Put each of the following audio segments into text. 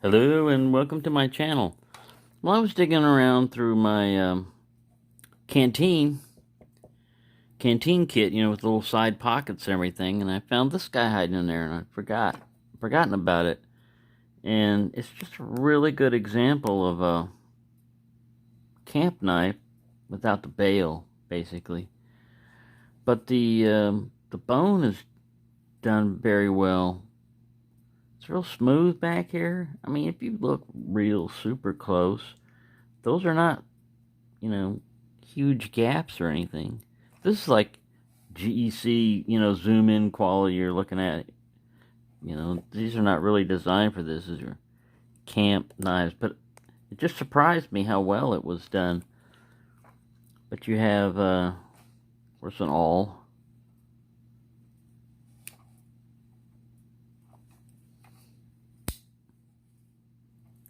Hello and welcome to my channel. Well, I was digging around through my canteen kit, with little side pockets and everything, and I found this guy hiding in there, and I forgotten about it. And it's just a really good example of a camp knife without the bail, basically. But the bone is done very well. It's real smooth back here. I mean, if you look real super close, those are not, huge gaps or anything. This is like GEC, zoom in quality you're looking at. These are not really designed for this. These are camp knives, but it just surprised me how well it was done. But you have, where's an awl?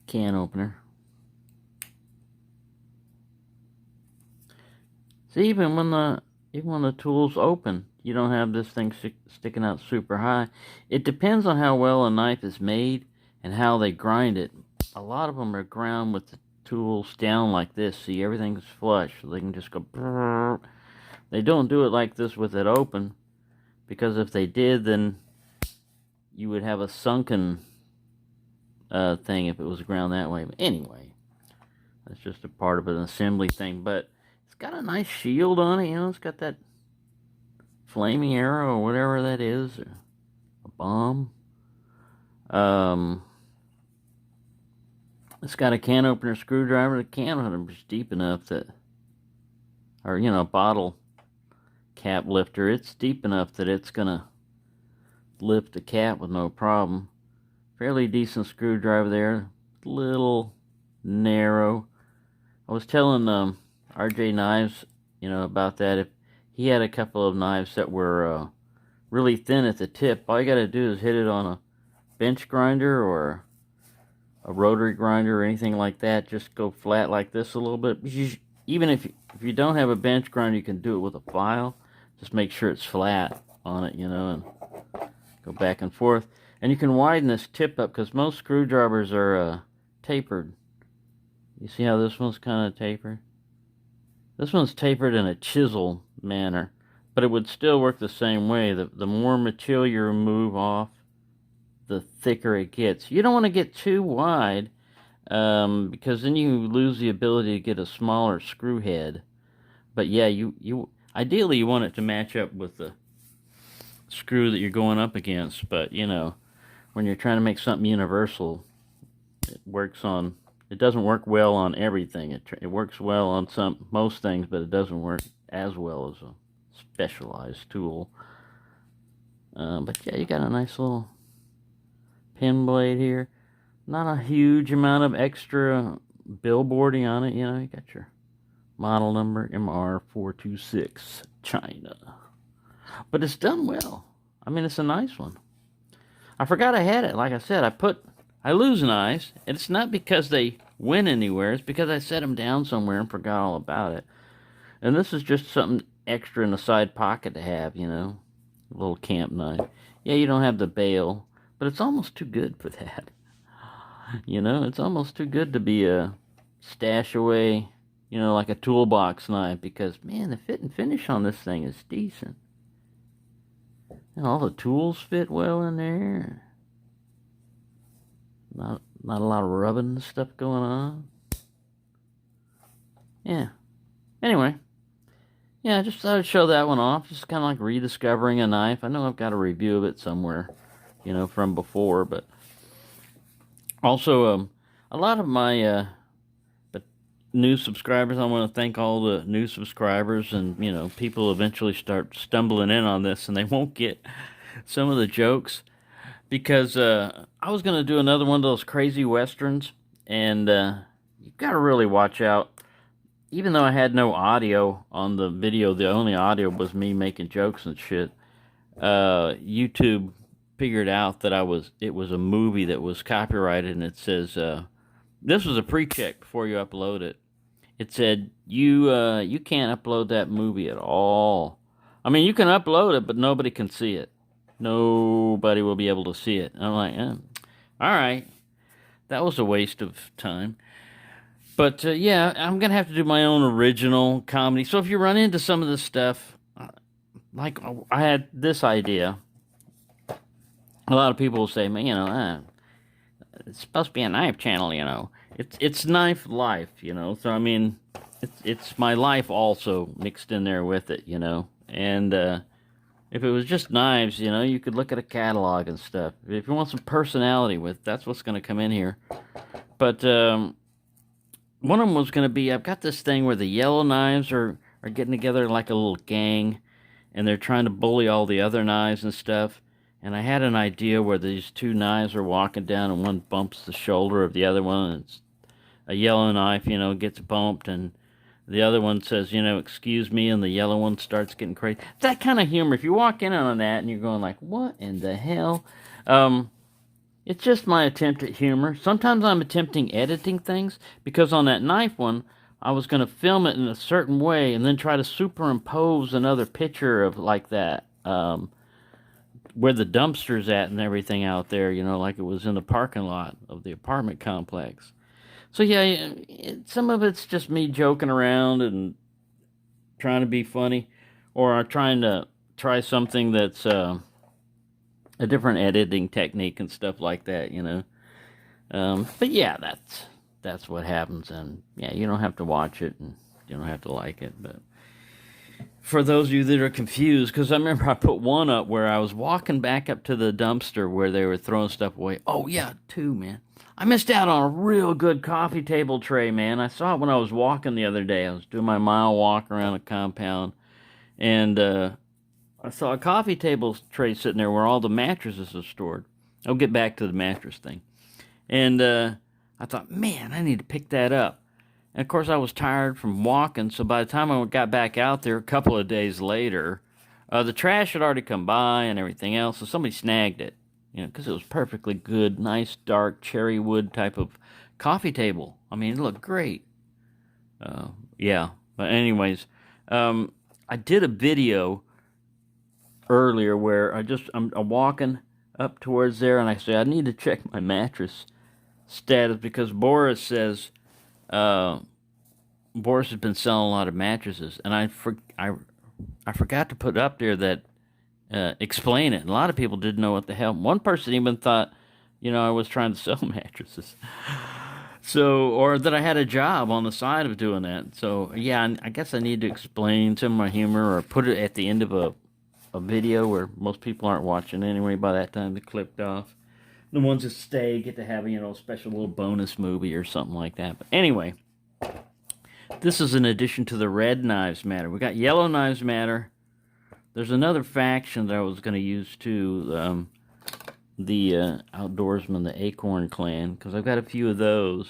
Can opener. See, even when the tool's open, you don't have this thing sticking out super high. It depends on how well a knife is made and how they grind it. A lot of them are ground with the tools down like this. See, everything's flush, so they can just go brrr. They don't do it like this with it open, because if they did, then you would have a sunken thing if it was ground that way. But anyway, that's just a part of an assembly thing. But it's got a nice shield on it, it's got that flaming arrow or whatever that is, or a bomb. It's got a can opener screwdriver. The can opener is deep enough that, or bottle cap lifter, it's deep enough that it's gonna lift the cap with no problem. Fairly decent screwdriver there, little narrow. I was telling RJ Knives, about that. If he had a couple of knives that were really thin at the tip, all you got to do is hit it on a bench grinder or a rotary grinder or anything like that. Just go flat like this a little bit. Even if you don't have a bench grinder, you can do it with a file. Just make sure it's flat on it, and go back and forth. And you can widen this tip up, because most screwdrivers are tapered. You see how this one's kind of tapered? This one's tapered in a chisel manner, but it would still work the same way. The more material you remove off, the thicker it gets. You don't want to get too wide, because then you lose the ability to get a smaller screw head. But yeah, you ideally you want it to match up with the screw that you're going up against. But when you're trying to make something universal, it doesn't work well on everything. It works well on most things, but it doesn't work as well as a specialized tool. But yeah, you got a nice little pin blade here. Not a huge amount of extra billboarding on it. You got your model number, MR426, China. But it's done well. I mean, it's a nice one. I forgot I had it. Like I said, I lose knives, and it's not because they went anywhere. It's because I set them down somewhere and forgot all about it. And this is just something extra in the side pocket to have, a little camp knife. Yeah, you don't have the bail, but it's almost too good for that. It's almost too good to be a stash away, like a toolbox knife, because, man, the fit and finish on this thing is decent. And all the tools fit well in there. Not a lot of rubbing and stuff going on. Yeah. Anyway. Yeah, I just thought I'd show that one off. Just kind of like rediscovering a knife. I know I've got a review of it somewhere, from before. But also, a lot of my new subscribers, I want to thank all the new subscribers. And, people eventually start stumbling in on this, and they won't get some of the jokes. Because I was going to do another one of those crazy westerns, and you've got to really watch out. Even though I had no audio on the video, the only audio was me making jokes and shit. YouTube figured out that it was a movie that was copyrighted, and it says, this was a pre-check before you upload it. It said, you can't upload that movie at all. I mean, you can upload it, but nobody can see it. Nobody will be able to see it. I'm like, all right. that was a waste of time. But yeah, I'm gonna have to do my own original comedy. So if you run into some of this stuff, like I had this idea, a lot of people will say, man, it's supposed to be a knife channel, It's knife life, So I mean, it's my life also mixed in there with it, And if it was just knives, you could look at a catalog and stuff. If you want some personality with, that's what's going to come in here. But one of them was going to be, I've got this thing where the yellow knives are getting together like a little gang, and they're trying to bully all the other knives and stuff. And I had an idea where these two knives are walking down, and one bumps the shoulder of the other one, and it's a yellow knife, gets bumped, and the other one says, excuse me, and the yellow one starts getting crazy. That kind of humor, if you walk in on that and you're going like, what in the hell? It's just my attempt at humor. Sometimes I'm attempting editing things, because on that knife one, I was going to film it in a certain way and then try to superimpose another picture of like that, where the dumpster's at and everything out there, like it was in the parking lot of the apartment complex. So yeah, some of it's just me joking around and trying to be funny, or trying to try something that's a different editing technique and stuff like that, But yeah, that's what happens, and yeah, you don't have to watch it and you don't have to like it, but for those of you that are confused, because I remember I put one up where I was walking back up to the dumpster where they were throwing stuff away. Oh yeah, too, man. I missed out on a real good coffee table tray, man. I saw it when I was walking the other day. I was doing my mile walk around a compound, and I saw a coffee table tray sitting there where all the mattresses are stored. I'll get back to the mattress thing. And I thought, man, I need to pick that up. And of course, I was tired from walking, so by the time I got back out there a couple of days later, the trash had already come by and everything else, so somebody snagged it. Because it was perfectly good, nice, dark, cherry wood type of coffee table. I mean, it looked great. Yeah, but anyways, I did a video earlier where I'm walking up towards there, and I say, I need to check my mattress status, because Boris says, Boris has been selling a lot of mattresses, and I forgot to put up there that, explain it. And a lot of people didn't know what the hell. One person even thought, I was trying to sell mattresses. So, or that I had a job on the side of doing that. So, yeah, I guess I need to explain some of my humor, or put it at the end of a video where most people aren't watching anyway by that time. They clicked off. The ones that stay get to have a special little bonus movie or something like that. But anyway, this is in addition to the red knives matter. We got yellow knives matter. There's another faction that I was going to use too, the outdoorsmen, the Acorn Clan, because I've got a few of those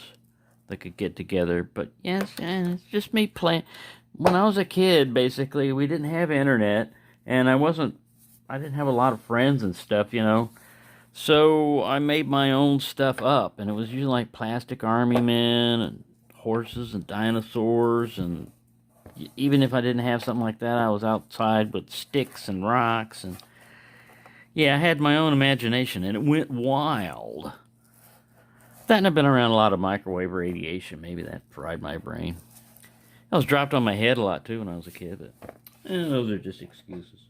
that could get together. But yes, it's just me playing. When I was a kid, basically, we didn't have internet, and I didn't have a lot of friends and stuff, So I made my own stuff up, and it was usually like plastic army men and horses and dinosaurs, and even if I didn't have something like that, I was outside with sticks and rocks, and yeah, I had my own imagination, and it went wild. That, and I've been around a lot of microwave radiation. Maybe that fried my brain. I was dropped on my head a lot too when I was a kid, but those are just excuses.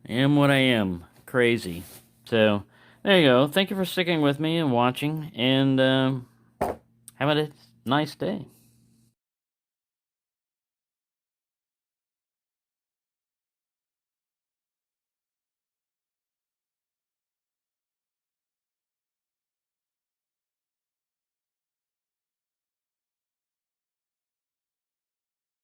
I am what I am, crazy. So there you go. Thank you for sticking with me and watching, and have a nice day.